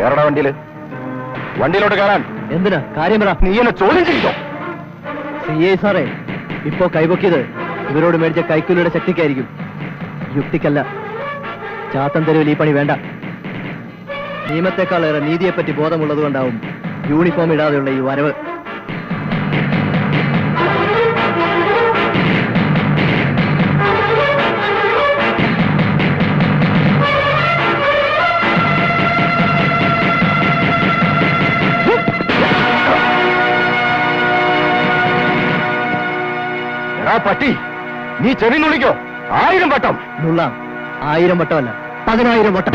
കേരള വണ്ടിയിലോട്ട് കയറാൻ. എന്തിനാ? കാര്യം പറ. നീ എന്നെ ചോദ്യം ചെയ്തോ? CI സാറേ, ഇപ്പോ കൈപൊക്കിയത് ഇവരോട് മേടിച്ച കൈക്കൂലിയുടെ ശക്തിക്കായിരിക്കും, യുക്തിക്കല്ല. ചാത്തൻ തെരുവിൽ ഈ പണി വേണ്ട. നിയമത്തെക്കാളേറെ നീതിയെപ്പറ്റി ബോധമുള്ളതുകൊണ്ടാവും യൂണിഫോം ഇടാതെയുള്ള ഈ വരവ്. പട്ടി, നീ ചെവി നുള്ളിക്കോ. 1000 വട്ടം നുള്ളാം. 1000 വട്ടമല്ല, 10000 വട്ടം.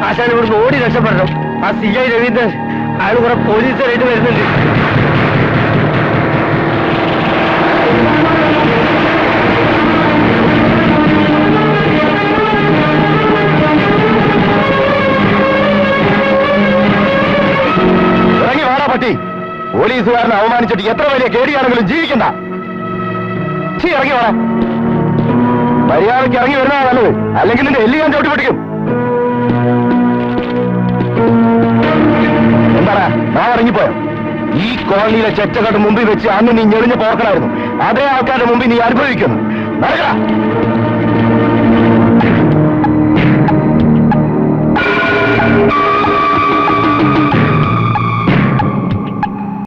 ആശാനെ ഇവിടുന്ന് ഓടി രക്ഷപ്പെടണം. ആ CI രവീന്ദ്രൻ അയാൾ കുറെ പോലീസുകാരായിട്ട് വരുന്നുണ്ട്. ഇറങ്ങി വാടാ പട്ടി. പോലീസുകാരനെ അവമാനിച്ചിട്ട് എത്ര വലിയ കേടിയാണെങ്കിലും ജീവിക്കണ്ട. ഇറങ്ങി വാടാ. മര്യാദയ്ക്ക് ഇറങ്ങി വരുന്നതാണ് നല്ലത്, അല്ലെങ്കിൽ നിന്റെ എല്ലി ഞാൻ ചവിട്ടി പിടിക്കും. എന്താടാ, ഞാൻ ഇറങ്ങിപ്പോയോ? ഈ കോളനിയിലെ ചെറ്റകെട്ട് മുമ്പിൽ വെച്ച് അന്ന് നീ ഞെളിഞ്ഞ് പോർക്കണായിരുന്നു. അതേ ആൾക്കാരുടെ മുമ്പിൽ നീ അനുഭവിക്കുന്നു. നടക്കടാ.